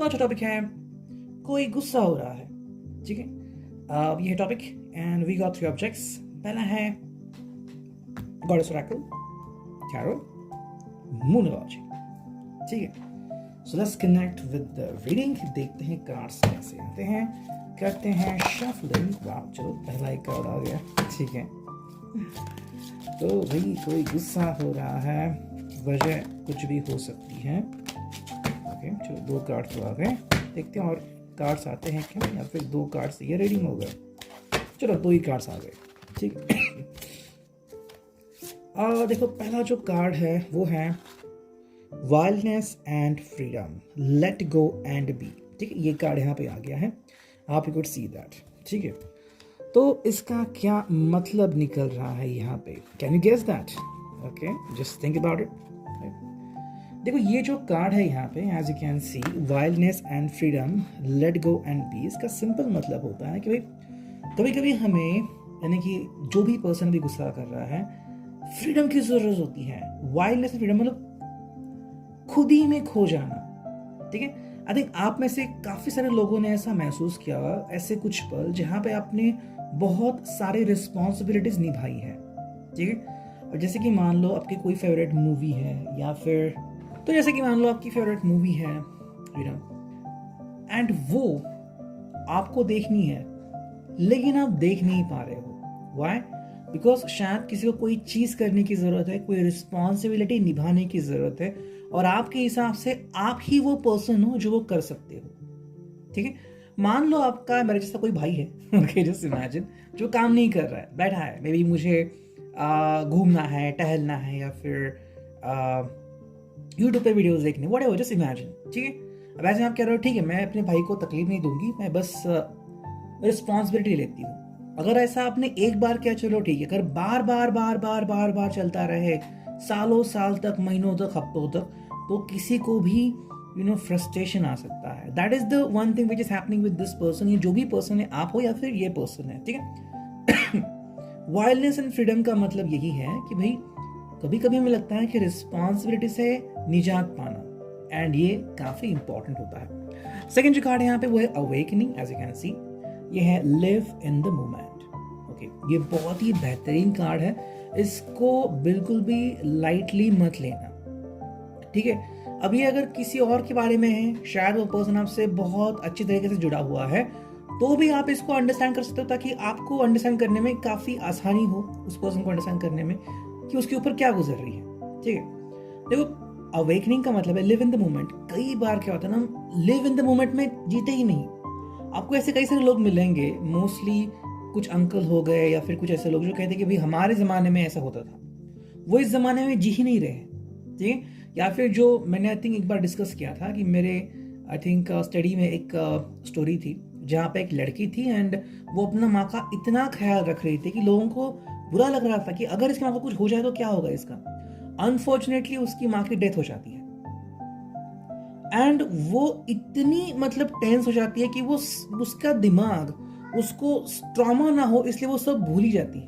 आज का टॉपिक है कोई गुस्सा हो रहा है। ठीक है, ये है topic and we got 3 objects. पहला है गॉडेस ओरेकल, टैरो, मूनोलॉजी। ठीक है, so let's connect with the reading. देखते हैं कार्ड्स कैसे आते हैं, करते हैं शफलिंग। वाह, चलो पहला एक कार्ड आ गया। ठीक है, तो भाई कोई गुस्सा हो रहा है, वजह कुछ भी हो सकती है। ओके, चलो 2 कार्ड तो आ गए, देखते हैं और कार्ड्स आते हैं क्या, या फिर 2 कार्ड्स ये रीडिंग हो गए। चलो 2 ही कार्ड्स आ गए। ठीक है, देखो पहला जो कार्ड है वो है wildness and freedom, let go and be. ठीक है, ये कार्ड यहाँ पे आ गया है, आप यू कुड सी दैट। ठीक है, तो इसका क्या मतलब निकल रहा है यहाँ पे, can you guess that? Okay, just think about it. देखो ये जो कार्ड है यहाँ पे, as you can see, wildness and freedom, let go and be, इसका सिंपल मतलब होता है कि भाई कभी कभी हमें, यानी कि जो भी पर्सन भी गुस्सा कर रहा है, फ्रीडम की जरूरत होती है। वाइल्डनेस एंड फ्रीडम मतलब खुद ही में खो जाना। ठीक है, आई थिंक आप में से काफी सारे लोगों ने ऐसा महसूस किया, ऐसे कुछ पल जहां पे आपने बहुत सारी रिस्पॉन्सिबिलिटीज निभाई है। ठीक है, और जैसे कि मान लो आपकी कोई फेवरेट मूवी है, या फिर तो जैसे कि मान लो आपकी फेवरेट मूवी है, यू नो, एंड वो आपको देखनी है लेकिन आप देख नहीं पा रहे हो। व्हाई? बिकॉज शायद किसी को कोई चीज करने की जरूरत है, कोई रिस्पॉन्सिबिलिटी निभाने की जरूरत है, और आपके हिसाब से आप ही वो पर्सन हो जो वो कर सकते हो। ठीक है, मान लो आपका मेरे जैसा कोई भाई है, ओके, जस्ट इमेजिन, जो काम नहीं कर रहा है, बैठा है, मे बी मुझे घूमना है, टहलना है, या फिर यूट्यूब पे वीडियोस देखने, व्हाटएवर, जस्ट इमेजिन। ठीक है, अब ऐसे आप कह रहे हो ठीक है मैं अपने भाई को तकलीफ नहीं दूंगी, मैं बस रिस्पॉन्सिबिलिटी लेती हूँ। अगर ऐसा आपने एक बार किया, चलो ठीक है, अगर बार बार बार बार बार बार चलता रहे, सालों साल तक, महीनों तक, हफ्तों तक, तो किसी को भी फ्रस्ट्रेशन आ सकता है। That is the one thing which is happening with this person. ये जो भी पर्सन है, आप हो या फिर ये पर्सन है। ठीक है, वाइल्डनेस एंड फ्रीडम का मतलब यही है कि भाई कभी कभी हमें लगता है कि रिस्पॉन्सिबिलिटी से निजात पाना, एंड ये काफी इंपॉर्टेंट होता है। सेकंड जो कार्ड है यहाँ पे वो है awakening, as you can see, ये है live in the moment. Okay, ये बहुत ही बेहतरीन कार्ड है, इसको बिल्कुल भी लाइटली मत लेना। ठीक है, अब ये अगर किसी और के बारे में है, शायद वो पर्सन आपसे बहुत अच्छी तरीके से जुड़ा हुआ है, तो भी आप इसको अंडरस्टैंड कर सकते हो, ताकि आपको अंडरस्टैंड करने में काफी आसानी हो, उस पर्सन को अंडरस्टैंड करने में कि उसके ऊपर क्या गुजर रही है। ठीक है, देखो अवेकनिंग का मतलब है लिव इन द मोमेंट। कई बार क्या होता है ना, लिव इन द मोमेंट में जीते ही नहीं। आपको ऐसे कई सारे लोग मिलेंगे, मोस्टली कुछ अंकल हो गए, या फिर कुछ ऐसे लोग जो कहते हैं कि भाई हमारे जमाने में ऐसा होता था, वो इस जमाने में जी ही नहीं रहे। ठीक है, या फिर जो मैंने आई थिंक एक बार डिस्कस किया था कि मेरे आई थिंक स्टडी में एक स्टोरी थी जहाँ पे एक लड़की थी, एंड वो अपना माँ का इतना ख्याल रख रही थी कि लोगों को बुरा लग रहा था कि अगर इसकी माँ को कुछ हो जाए तो क्या होगा इसका। अनफॉर्चुनेटली उसकी माँ की डेथ हो जाती है, एंड वो इतनी मतलब टेंस हो जाती है कि वो उसका दिमाग, उसको ट्रॉमा ना हो इसलिए वो सब भूल ही जाती है,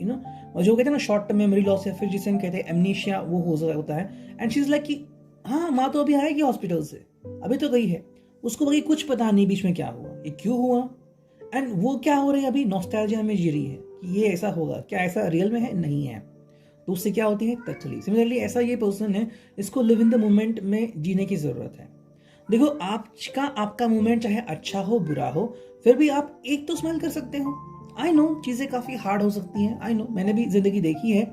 यू नो। और जो कहते हैं ना शॉर्ट टर्म मेमोरी लॉस, या फिर जिसे हम कहते हैं एमनीशिया, वो होता है। एंड शी इज लाइक कि हाँ माँ तो अभी आएगी हॉस्पिटल से, अभी तो गई है, उसको बाकी कुछ पता नहीं बीच में क्या हुआ, ये क्यों हुआ, एंड वो क्या हो रही है, अभी नॉस्टैल्जिया में जी रही है कि ये ऐसा होगा, क्या ऐसा रियल में है, नहीं है, तो उससे क्या होती है तकलीफ। सिमिलरली ऐसा ये पर्सन है, इसको लिव इन द मोमेंट में जीने की जरूरत है। देखो आपका मोमेंट चाहे अच्छा हो बुरा हो, फिर भी आप एक तो स्माइल कर सकते हो। आई नो चीजें काफी हार्ड हो सकती हैं, आई नो, मैंने भी जिंदगी देखी है,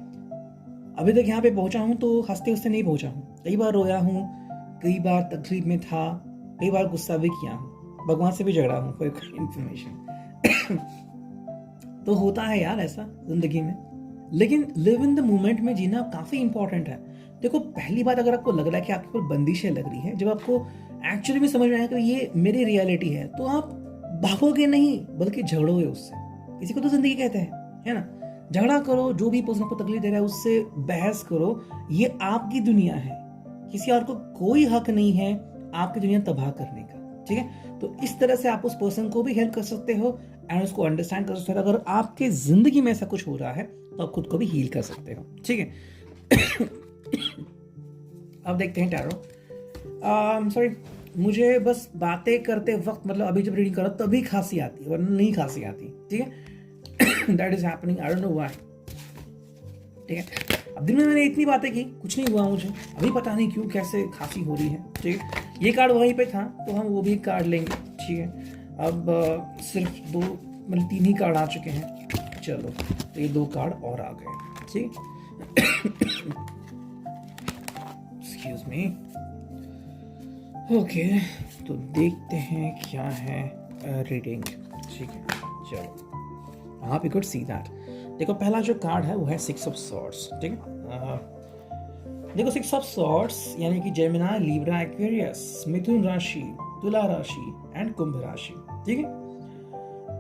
अभी तक यहाँ पे पहुंचा हूँ तो हंसते हंसते नहीं पहुंचा हूँ, कई बार रोया हूँ, कई बार तकलीफ में था, कई बार गुस्सा भी किया हूँ, भगवान से भी झगड़ा हूँ फॉर इन्फॉर्मेशन। तो होता है यार ऐसा जिंदगी में, लेकिन लिव इन द मोमेंट में जीना काफी इंपॉर्टेंट है। देखो पहली बात, अगर आपको लग रहा है कि आपके ऊपर बंदिशें लग रही है, जब आपको एक्चुअली में समझ में आया कि ये मेरी रियलिटी है, तो आप भागोगे नहीं बल्कि झगड़ोगे उससे। किसी को तो जिंदगी कहते हैं, है ना, झगड़ा करो, जो भी पर्सन को तकलीफ दे रहा है उससे बहस करो, ये आपकी दुनिया है, किसी और को कोई हक नहीं है आपकी दुनिया तबाह करने का। ठीक है, तो इस तरह से आप उस पर्सन को भी हेल्प कर सकते हो, एंड उसको अंडरस्टैंड कर सकते हो। अगर आपके जिंदगी में ऐसा कुछ हो रहा है तो आप खुद को भी हील कर सकते हो। ठीक है, अब देखते हैं टैरो, सॉरी, मुझे बस बातें करते वक्त मतलब अभी जब रीडिंग करो तभी खांसी आती है, वरना नहीं खांसी आती, ठीक है। That is happening, I don't know why, ठीक है। अब दिन में मैंने इतनी बातें की, कुछ नहीं हुआ मुझे, अभी पता नहीं क्यों कैसे खांसी हो रही है, ठीक है। ये कार्ड वहीं पे था तो हम वो भी कार्ड लेंगे, ठीक है। अब सिर्फ 2 मतलब 3 ही कार्ड आ चुके हैं, चलो तो ये 2 कार्ड और आ गए, ठीक। एक्सक्यूज मी, ओके, तो देखते हैं क्या है रीडिंग, ठीक है। चलो आप यू कुड सी दैट। देखो पहला जो कार्ड है वो है 6 ऑफ सॉर्ड्स, ठीक है। देखो 6 ऑफ सॉर्ड्स यानी कि जेमिनी, लिब्रा, एक्वेरियस, मिथुन राशि, तुला राशि एंड कुंभ राशि, ठीक है।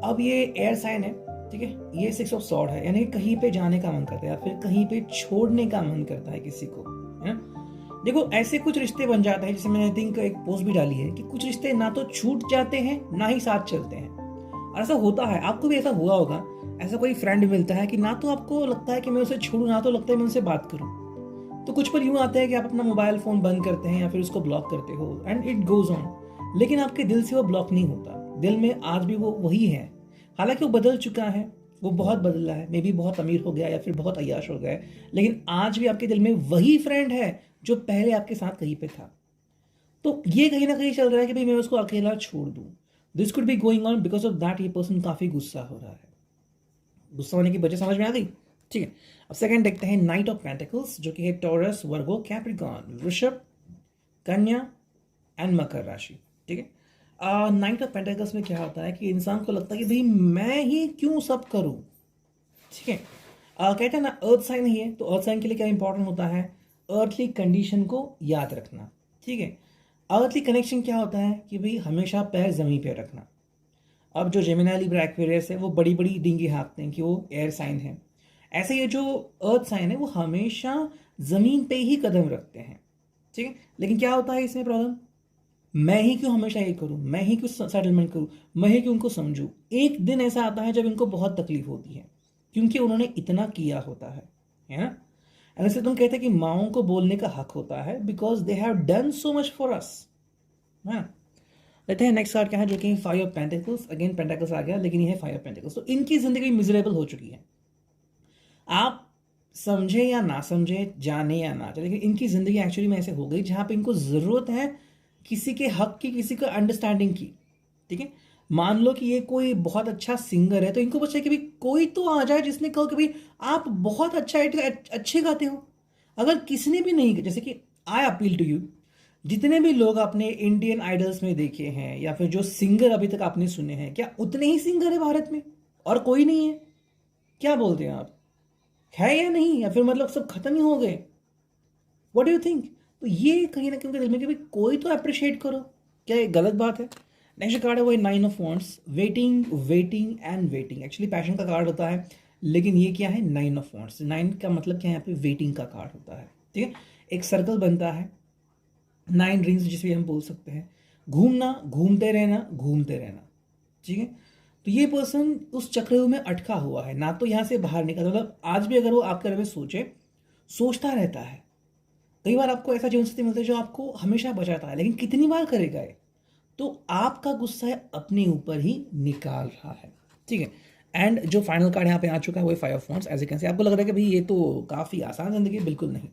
अब ये एयर साइन है, ठीक है। ये 6 ऑफ सॉर्ड है यानी कि कहीं पे जाने का मन करता है या फिर कहीं पे छोड़ने का मन करता है किसी को, है ना। देखो ऐसे कुछ रिश्ते बन जाते हैं, जैसे मैंने थिंक एक पोस्ट भी डाली है कि कुछ रिश्ते ना तो छूट जाते हैं ना ही साथ चलते हैं, और ऐसा होता है, आपको भी ऐसा हुआ होगा। ऐसा कोई फ्रेंड मिलता है कि ना तो आपको लगता है कि मैं उसे छोड़ूं, ना तो लगता है मैं उनसे बात करूं, तो कुछ पल यूं आते हैं कि आप अपना मोबाइल फोन बंद करते हैं या फिर उसको ब्लॉक करते हो एंड इट गोज ऑन, लेकिन आपके दिल से वो ब्लॉक नहीं होता, दिल में आज भी वो वही है। हालांकि वो बदल चुका है, वो बहुत बदला है, मे बी बहुत अमीर हो गया या फिर बहुत अय्याश हो गया, लेकिन आज भी आपके दिल में वही फ्रेंड है जो पहले आपके साथ कहीं पे था। तो ये कहीं ना कहीं चल रहा है कि भाई मैं उसको अकेला छोड़ दूं। This could be going on because of that ये पर्सन काफी गुस्सा हो रहा है। गुस्सा होने की वजह समझ में आ गई, ठीक है। अब सेकंड देखते हैं नाइट ऑफ पेंटिकल्स, जो कि है टॉरस, वर्गो, कैप्रिकॉर्न, वृषभ, कन्या एंड मकर राशि, ठीक है। नाइट ऑफ पेंटिकल्स में क्या होता है कि इंसान को लगता है कि भाई मैं ही क्यों सब करूं, ठीक है। कहते हैं ना अर्थ साइन ही है, तो अर्थ साइन के लिए क्या इंपॉर्टेंट होता है, अर्थली कंडीशन को याद रखना, ठीक है। अर्थली कनेक्शन क्या होता है कि भाई हमेशा पैर जमीन पे रखना। अब जो जेमिनी, लिब्रा, एक्वेरियस है वो बड़ी बड़ी डींगे हाँकते हैं कि वो एयर साइन है, ऐसे ये जो अर्थ साइन है वो हमेशा जमीन पे ही कदम रखते हैं, ठीक है। लेकिन क्या होता है इसमें प्रॉब्लम, मैं ही क्यों हमेशा ये करूं, मैं ही क्यों सेटलमेंट करूं, मैं ही क्यों उनको समझूं। एक दिन ऐसा आता है जब इनको बहुत तकलीफ होती है क्योंकि उन्होंने इतना किया होता है ना। ऐसे तुम कहते हैं कि माओ को बोलने का हक होता है because they have done so much for us, है। लेते हैं नेक्स्ट कार्ड क्या है, जो कि 5 ऑफ पेंटिकल्स, अगेन पेंटिकल्स आ गया लेकिन ये है 5 ऑफ पेंटिकल्स। तो इनकी जिंदगी मिजरेबल हो चुकी है, आप समझे या ना समझे, जाने या ना जाने, लेकिन इनकी जिंदगी एक्चुअली में ऐसे हो गई जहां पे इनको जरूरत है किसी के हक की, किसी को अंडरस्टैंडिंग की, ठीक है। मान लो कि ये कोई बहुत अच्छा सिंगर है तो इनको बस चाहिए कि भाई कोई तो आ जाए जिसने कहा कि भाई आप बहुत अच्छा अच्छे गाते हो। अगर किसी ने भी नहीं, जैसे कि आई अपील टू यू, जितने भी लोग आपने इंडियन आइडल्स में देखे हैं या फिर जो सिंगर अभी तक आपने सुने हैं, क्या उतने ही सिंगर है भारत में और कोई नहीं है? क्या बोलते हैं आप, है या नहीं, या फिर मतलब सब खत्म ही हो गए? What do you think? तो ये कहीं ना कहीं उनके दिल में कि भाई कोई तो अप्रिशिएट करो, क्या ये गलत बात है? नेक्स्ट कार्ड है वो 9 of wands, waiting waiting and waiting. Actually passion का कार्ड होता है लेकिन ये क्या है, 9 ऑफ वॉन्ड्स। 9 का मतलब क्या है, यहाँ पे वेटिंग का कार्ड होता है, ठीक है। एक सर्कल बनता है, 9 रिंग्स जिसे हम बोल सकते हैं, घूमना, घूमते रहना, घूमते रहना, ठीक है। तो ये पर्सन उस चक्रव्यूह में अटका हुआ है, ना तो यहाँ से बाहर निकलता, मतलब आज भी अगर वो आपके बारे में सोचता रहता है। कई बार आपको ऐसा जीवन साथी मिलता है जो आपको हमेशा बचाता है, लेकिन कितनी बार करेगा ये? तो आपका गुस्सा है अपने ऊपर ही निकाल रहा है, ठीक है। एंड जो फाइनल कार्ड यहाँ पे आ चुका है वो 5 of wands. As you can see, आपको लग रहा है कि भाई ये तो काफी आसान जिंदगी, बिल्कुल नहीं।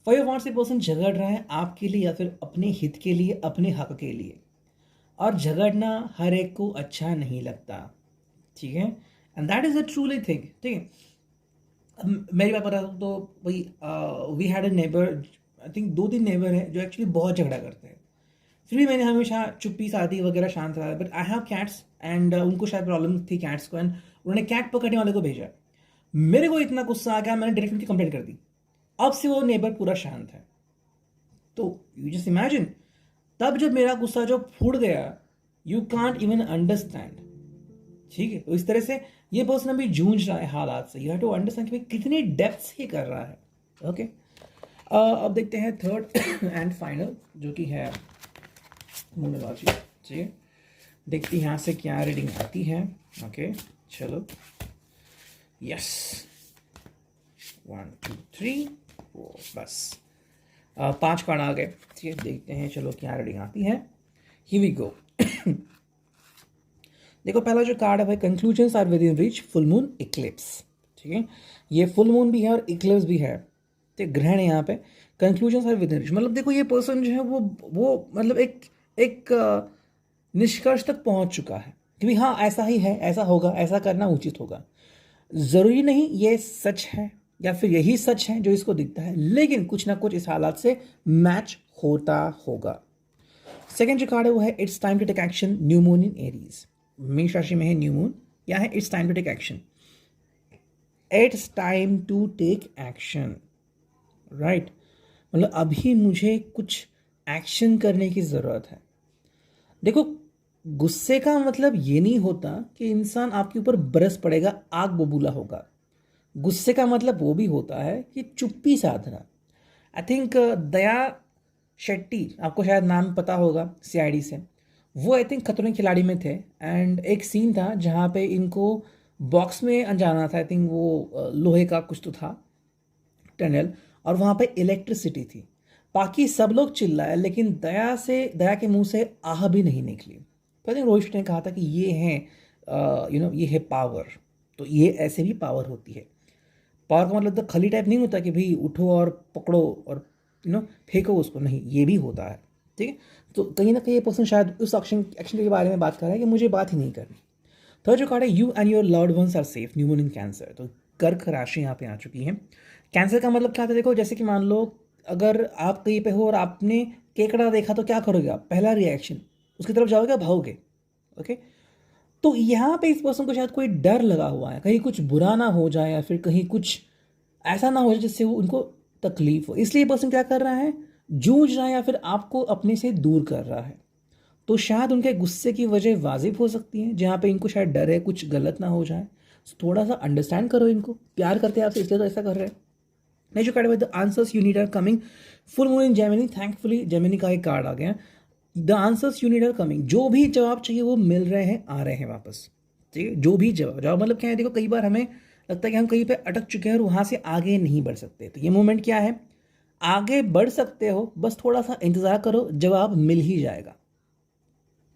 5 ऑफ वॉन्ड्स से पर्सन झगड़ रहा है आपके लिए या फिर अपने हित के लिए, अपने हक के लिए, और झगड़ना हर एक को अच्छा नहीं लगता, ठीक है। And that is a truly thing, ठीक है। अब मेरी बात बता दूँ तो भाई we had a neighbour, I think 2-3 neighbour हैं जो एक्चुअली बहुत झगड़ा करते हैं, फिर भी मैंने हमेशा चुप्पी साधी वगैरह शांत रहा। But I have cats and उनको शायद प्रॉब्लम थी कैट्स को, एंड उन्होंने कैट पकड़ने वाले को भेजा। मेरे को इतना गुस्सा आ गया, मैंने डायरेक्ट उनकी कंप्लेंट कर दी। अब से वो नेबर पूरा शांत है। तो यू जस्ट इमेजिन, तब जब मेरा गुस्सा जो फूट गया, यू कांट इवन अंडरस्टैंड, ठीक है। तो इस तरह से ये पर्सन अभी जूझ रहा है हालात से, यू हैव टू अंडरस्टैंड कि कितनी डेप्थ से कर रहा है, ओके। अब देखते हैं थर्ड एंड फाइनल, जो कि है न्यूमरोलॉजी, ठीक है। देखते हैं यहाँ से क्या रीडिंग आती है, ओके। चलो, यस, 1 2 3 4, बस 5 कार्ड आ गए। ठीक है, देखते हैं चलो क्या रीडिंग आती है। Here we go. देखो पहला जो कार्ड है भाई, conclusions are within reach, full moon eclipse. ठीक है, ये फुल मून भी है और इक्लिप्स भी है, तो ग्रहण है यहाँ पे। Conclusions are within reach मतलब देखो ये पर्सन जो है वो मतलब एक निष्कर्ष तक पहुंच चुका है कि भाई हाँ ऐसा ही है, ऐसा होगा, ऐसा करना उचित होगा। ज़रूरी नहीं ये सच है या फिर यही सच है जो इसको दिखता है, लेकिन कुछ ना कुछ इस हालात से मैच होता होगा। सेकेंड जो कार्ड है वो है it's time to take action, new moon in Aries. मेष राशि में है न्यू मून, या है it's time to take action, it's time to take action, right. मतलब अभी मुझे कुछ एक्शन करने की ज़रूरत है। देखो गुस्से का मतलब ये नहीं होता कि इंसान आपके ऊपर बरस पड़ेगा, आग बबूला होगा। गुस्से का मतलब वो भी होता है कि चुप्पी साधना। आई थिंक दया शेट्टी, आपको शायद नाम पता होगा सीआईडी से, वो आई थिंक खतरों के खिलाड़ी में थे। एंड एक सीन था जहाँ पे इनको बॉक्स में जाना था, आई थिंक वो लोहे का कुछ तो था टनल, और वहाँ पे इलेक्ट्रिसिटी थी। बाकी सब लोग चिल्लाए लेकिन दया के मुंह से आह भी नहीं निकली। तो आई थिंक रोहित ने कहा था कि ये है ये है पावर। तो ये ऐसे भी पावर होती है। पावर का मतलब तो खली टाइप नहीं होता कि भाई उठो और पकड़ो और फेंको उसको, नहीं, ये भी होता है। ठीक है, तो कहीं ना कहीं ये पर्सन शायद उस एक्शन के बारे में बात कर रहा है कि मुझे बात ही नहीं करनी। थर्ड जो कार्ड है, you and your loved ones are safe, new moon in Cancer. तो कर्क राशि यहाँ पे आ चुकी है। कैंसर का मतलब क्या था, देखो जैसे कि मान लो अगर आप कहीं पे हो और आपने केकड़ा देखा तो क्या करोगे आप, पहला रिएक्शन उसकी तरफ जाओगे, भागोगे। ओके, तो यहाँ पे इस पर्सन को शायद कोई डर लगा हुआ है, कहीं कुछ बुरा ना हो जाए या फिर कहीं कुछ ऐसा ना हो जाए जिससे वो उनको तकलीफ हो, इसलिए ये पर्सन क्या कर रहा है, जूझ रहा है या फिर आपको अपने से दूर कर रहा है। तो शायद उनके गुस्से की वजह वाजिब हो सकती है, जहाँ पे इनको शायद डर है कुछ गलत ना हो जाए। तो थोड़ा सा अंडरस्टैंड करो इनको, प्यार करते हैं आपसे इसलिए तो ऐसा कर रहे हैं। नहीं जो card the answers you need are coming, full moon in Gemini, thankfully Gemini का एक कार्ड आ गया। The answers you need are coming, जो भी जवाब चाहिए वो मिल रहे हैं, आ रहे हैं वापस। ठीक है, जो भी जवाब मतलब क्या है, देखो कई बार हमें लगता है कि हम कहीं पे अटक चुके हैं और वहाँ से आगे नहीं बढ़ सकते। तो ये मोमेंट क्या है, आगे बढ़ सकते हो, बस थोड़ा सा इंतज़ार करो, जवाब मिल ही जाएगा,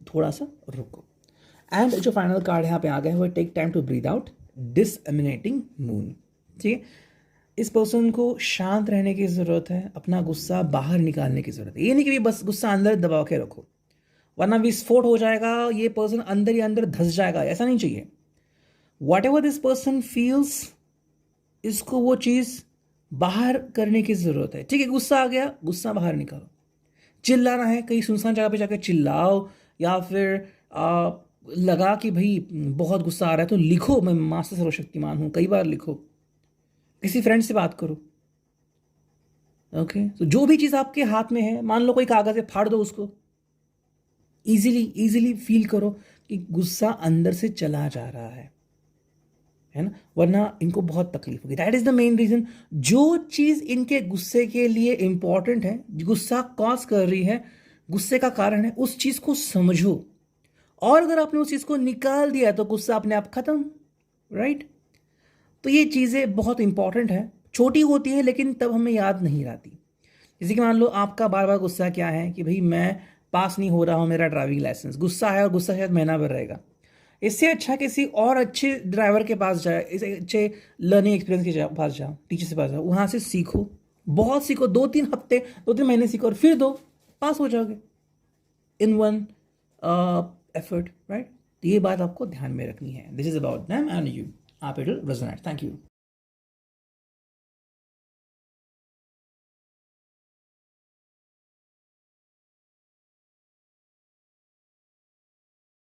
थोड़ा सा रुको। एंड जो फाइनल कार्ड यहाँ पे आ गया है वो take time to breathe out, disseminating moon. ठीक है, इस पर्सन को शांत रहने की ज़रूरत है, अपना गुस्सा बाहर निकालने की ज़रूरत है। ये नहीं कि बस गुस्सा अंदर दबा के रखो वरना विस्फोट हो जाएगा, ये पर्सन अंदर ही अंदर धंस जाएगा, ऐसा नहीं चाहिए। What ever this person feels, इसको वो चीज़ बाहर करने की ज़रूरत है। ठीक है, गुस्सा आ गया, गुस्सा बाहर निकालो। चिल्लाना है, कहीं सुनसान जगह पे जाकर चिल्लाओ, या फिर लगा कि भाई बहुत गुस्सा आ रहा है तो लिखो, मैं मास्टर सर्वशक्तिमान हूँ, कई बार लिखो, किसी फ्रेंड से बात करो। ओके, तो जो भी चीज़ आपके हाथ में है, मान लो कोई कागज़ है, फाड़ दो उसको। इजीली फील करो कि गुस्सा अंदर से चला जा रहा है ना, वरना इनको बहुत तकलीफ होगी। That is the main reason, जो चीज़ इनके गुस्से के लिए इंपॉर्टेंट है, गुस्सा कॉज कर रही है, गुस्से का कारण है, उस चीज़ को समझो। और अगर आपने उस चीज़ को निकाल दिया तो गुस्सा अपने आप खत्म, राइट। तो ये चीज़ें बहुत इंपॉर्टेंट है, छोटी होती है लेकिन तब हमें याद नहीं रहती। जैसे कि मान लो आपका बार बार गुस्सा क्या है कि भाई मैं पास नहीं हो रहा हूँ मेरा ड्राइविंग लाइसेंस, गुस्सा है और गुस्सा शायद महीना भर रहेगा। इससे अच्छा किसी और अच्छे ड्राइवर के पास जाए, इसे अच्छे लर्निंग एक्सपीरियंस के पास जाओ, टीचर से पास जाओ, वहाँ से सीखो, बहुत सीखो, 2-3 हफ्ते 2-3 महीने सीखो और फिर दो, पास हो जाओगे इन वन एफर्ट, राइट। तो ये बात आपको ध्यान में रखनी है। This is about them and you, आप it will resonate. Thank you.